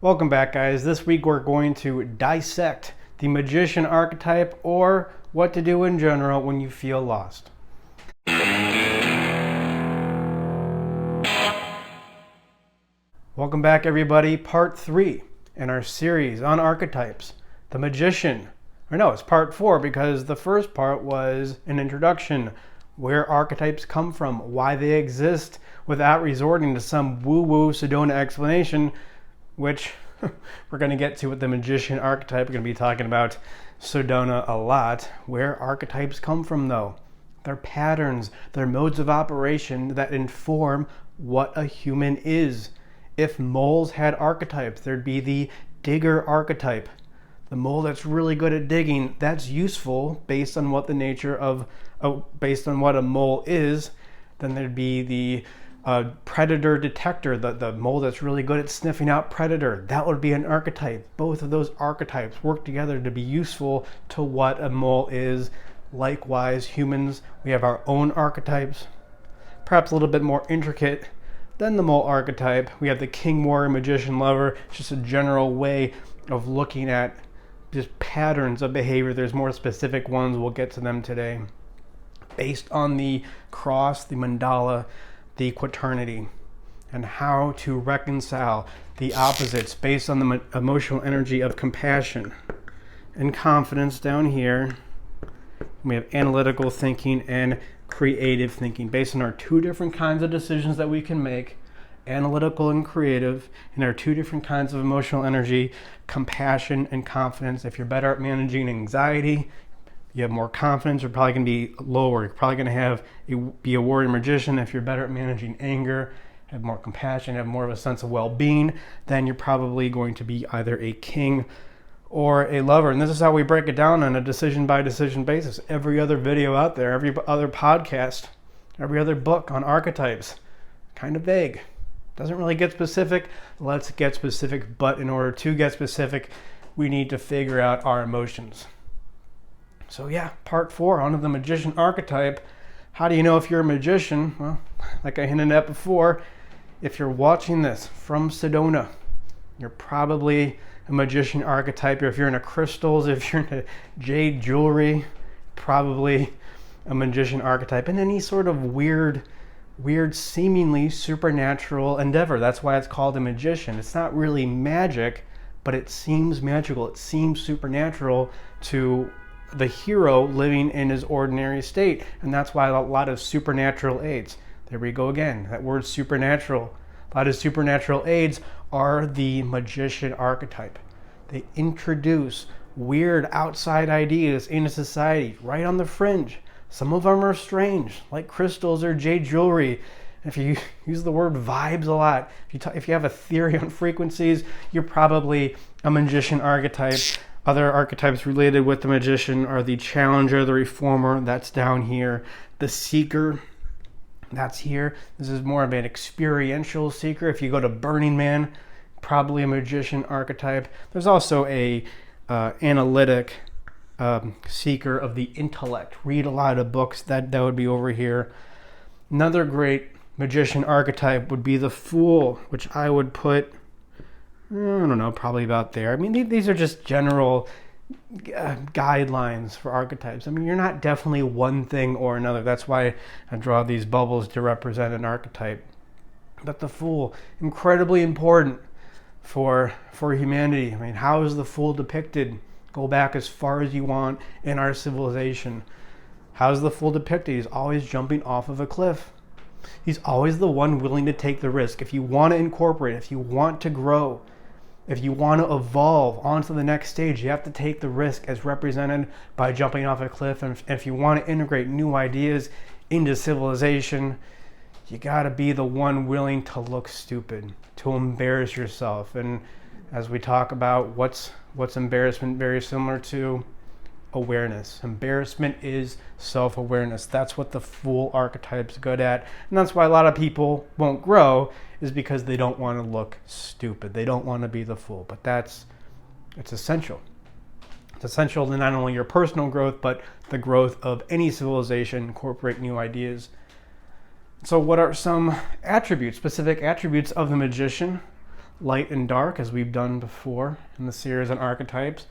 Welcome back, guys. This week we're going to dissect the magician archetype, or what to do in general when you feel lost. Welcome back, everybody. Part 3 in our series on archetypes, the magician. Or no, it's part 4 because the first part was an introduction, where archetypes come from, why they exist, without resorting to some woo-woo Sedona explanation, which we're going to get to with the magician archetype. We're going to be talking about Sedona a lot. Where archetypes come from, though. They're patterns, they're modes of operation that inform what a human is. If moles had archetypes, there'd be the digger archetype. The mole that's really good at digging, that's useful based on what the nature of, based on what a mole is. Then there'd be the predator detector, the mole that's really good at sniffing out predator. That would be an archetype. Both of those archetypes work together to be useful to what a mole is. Likewise, humans, we have our own archetypes, perhaps a little bit more intricate than the mole archetype. We have the king, warrior, magician, lover. It's just a general way of looking at just patterns of behavior. There's more specific ones, we'll get to them today, based on the cross, the mandala, the quaternity, and how to reconcile the opposites based on the emotional energy of compassion and confidence down here. We have analytical thinking and creative thinking based on our two different kinds of decisions that we can make, analytical and creative, and our two different kinds of emotional energy, compassion and confidence. If you're better at managing anxiety, you have more confidence, you're probably going to be lower. You're probably going to be a warrior magician. If you're better at managing anger, have more compassion, have more of a sense of well-being, then you're probably going to be either a king or a lover. And this is how we break it down on a decision-by-decision basis. Every other video out there, every other podcast, every other book on archetypes, kind of vague. Doesn't really get specific. Let's get specific, but in order to get specific, we need to figure out our emotions. So yeah, part 4, onto the magician archetype. How do you know if you're a magician? Well, like I hinted at before, if you're watching this from Sedona, you're probably a magician archetype. If you're into crystals, if you're into jade jewelry, probably a magician archetype. And any sort of weird, seemingly supernatural endeavor. That's why it's called a magician. It's not really magic, but it seems magical. It seems supernatural to the hero living in his ordinary state. And that's why a lot of supernatural aids, there we go again, that word supernatural. A lot of supernatural aids are the magician archetype. They introduce weird outside ideas into society, right on the fringe. Some of them are strange, like crystals or jade jewelry. If you use the word vibes a lot, if you have a theory on frequencies, you're probably a magician archetype. Other archetypes related with the magician are the challenger, the reformer, that's down here. The seeker, that's here. This is more of an experiential seeker. If you go to Burning Man, probably a magician archetype. There's also a analytic seeker of the intellect. Read a lot of books, that would be over here. Another great magician archetype would be the fool, which I would put, I don't know, probably about there. I mean, these are just general guidelines for archetypes. I mean, you're not definitely one thing or another. That's why I draw these bubbles to represent an archetype. But the fool, incredibly important for humanity. I mean, how is the fool depicted? Go back as far as you want in our civilization. How's the fool depicted? He's always jumping off of a cliff. He's always the one willing to take the risk. If you want to incorporate, if you want to grow, if you want to evolve onto the next stage, you have to take the risk as represented by jumping off a cliff. And if you want to integrate new ideas into civilization, you got to be the one willing to look stupid, to embarrass yourself. And as we talk about what's embarrassment, very similar to awareness. Embarrassment is self-awareness. That's what the fool archetype's good at. And that's why a lot of people won't grow, is because they don't want to look stupid. They don't want to be the fool. But it's essential. It's essential to not only your personal growth, but the growth of any civilization, incorporate new ideas. So what are some attributes, specific attributes of the magician? light and dark, as we've done before in the series on archetypes.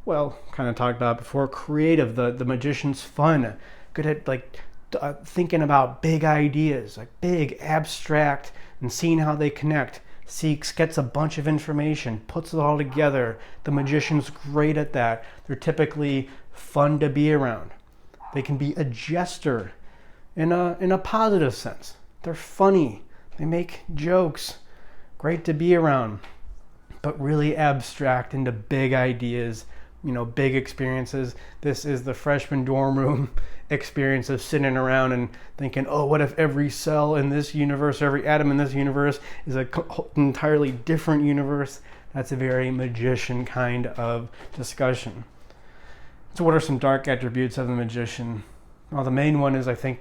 Well, kind of talked about before. Creative, the magician's fun, good at thinking about big ideas, like big, abstract, and seeing how they connect. Gets a bunch of information, puts it all together. The magician's great at that. They're typically fun to be around. They can be a jester in a positive sense. They're funny. They make jokes. Great to be around, but really abstract into big ideas, big experiences. This is the freshman dorm room experience of sitting around and thinking, oh, what if every cell in this universe, every atom in this universe is an entirely different universe? That's a very magician kind of discussion. So what are some dark attributes of the magician? Well, the main one is, I think,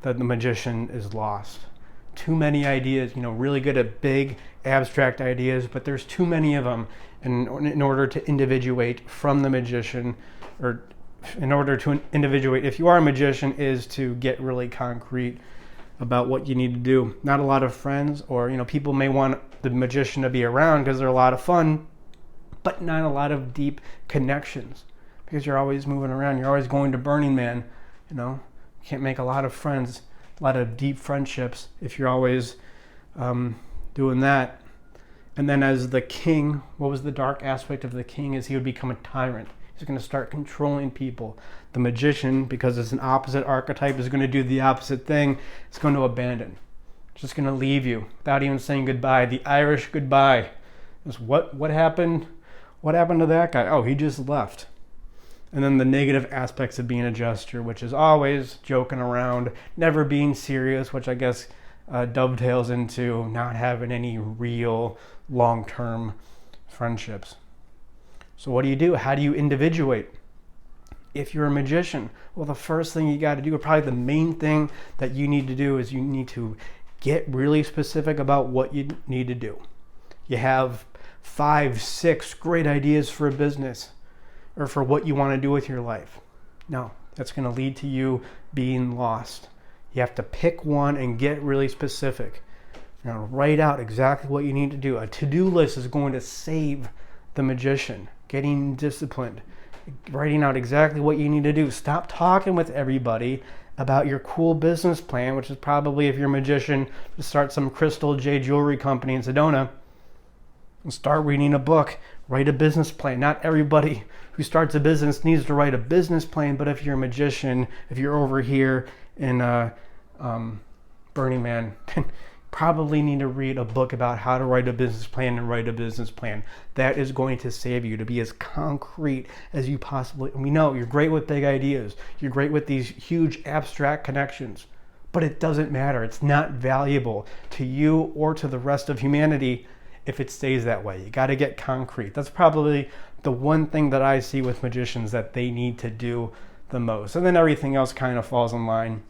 that the magician is lost. Too many ideas, really good at big abstract ideas, but there's too many of them in order to individuate from the magician, or in order to individuate, if you are a magician, is to get really concrete about what you need to do. Not a lot of friends, or people may want the magician to be around because they're a lot of fun, but not a lot of deep connections because you're always moving around. You're always going to Burning Man. You can't make a lot of friends, a lot of deep friendships if you're always doing that. And then as the king, what was the dark aspect of the king? Is he would become a tyrant. He's going to start controlling people. The magician, because it's an opposite archetype, is going to do the opposite thing. It's going to abandon. It's just going to leave you without even saying goodbye. The Irish goodbye. Just what happened? What happened to that guy? Oh, he just left. And then the negative aspects of being a jester, which is always joking around, never being serious, which I guess dovetails into not having any real long-term friendships. So what do you do? How do you individuate? If you're a magician, well, the first thing you got to do, or probably the main thing that you need to do, is you need to get really specific about what you need to do. You have 5, 6 great ideas for a business or for what you want to do with your life. No, that's going to lead to you being lost. You have to pick one and get really specific. Write out exactly what you need to do. A to-do list is going to save the magician. Getting disciplined, writing out exactly what you need to do. Stop talking with everybody about your cool business plan, which is probably, if you're a magician, to start some crystal jade jewelry company in Sedona, and start reading a book. Write a business plan. Not everybody who starts a business needs to write a business plan, but if you're a magician, if you're over here in Burning Man, probably need to read a book about how to write a business plan and write a business plan. That is going to save you to be as concrete as you possibly. We know you're great with big ideas. You're great with these huge abstract connections, but it doesn't matter. It's not valuable to you or to the rest of humanity if it stays that way. You got to get concrete. That's probably the one thing that I see with magicians that they need to do the most. And then everything else kind of falls in line.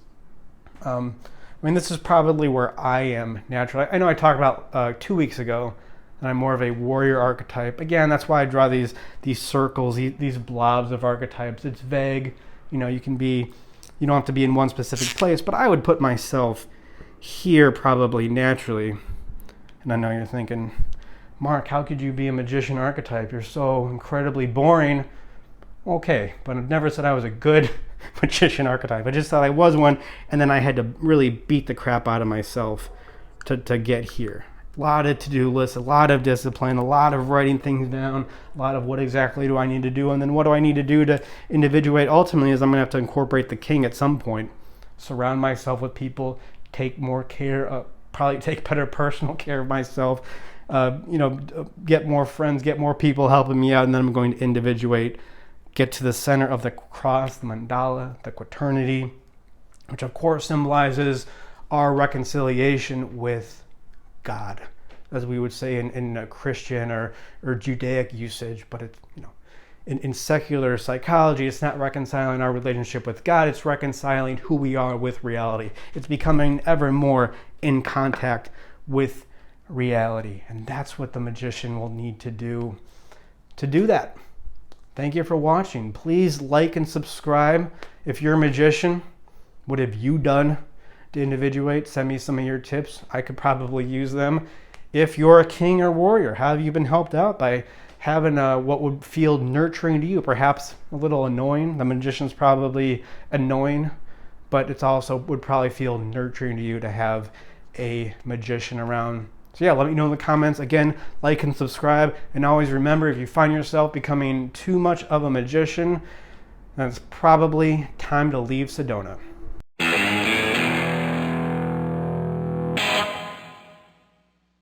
This is probably where I am naturally. I know I talked about 2 weeks ago that I'm more of a warrior archetype. Again, that's why I draw these circles, these blobs of archetypes. It's vague. You don't have to be in one specific place, but I would put myself here probably naturally. And I know you're thinking, Mark, how could you be a magician archetype? You're so incredibly boring. Okay, but I've never said I was a good magician archetype. I just thought I was one, and then I had to really beat the crap out of myself to get here. A lot of to-do lists, a lot of discipline, a lot of writing things down, a lot of what exactly do I need to do, and then what do I need to do to individuate. Ultimately, is I'm going to have to incorporate the king at some point, surround myself with people, take more care, probably take better personal care of myself, get more friends, get more people helping me out, and then I'm going to individuate. Get to the center of the cross, the mandala, the quaternity, which of course symbolizes our reconciliation with God, as we would say in a Christian or Judaic usage. But it's, in secular psychology, it's not reconciling our relationship with God, it's reconciling who we are with reality. It's becoming ever more in contact with reality. And that's what the magician will need to do that. Thank you for watching. Please like and subscribe. If you're a magician, what have you done to individuate? Send me some of your tips. I could probably use them. If you're a king or warrior, have you been helped out by having what would feel nurturing to you, perhaps a little annoying? The magician's probably annoying, but it's also would probably feel nurturing to you to have a magician around. So yeah, let me know in the comments. Again, like and subscribe, and always remember, if you find yourself becoming too much of a magician, then it's probably time to leave Sedona.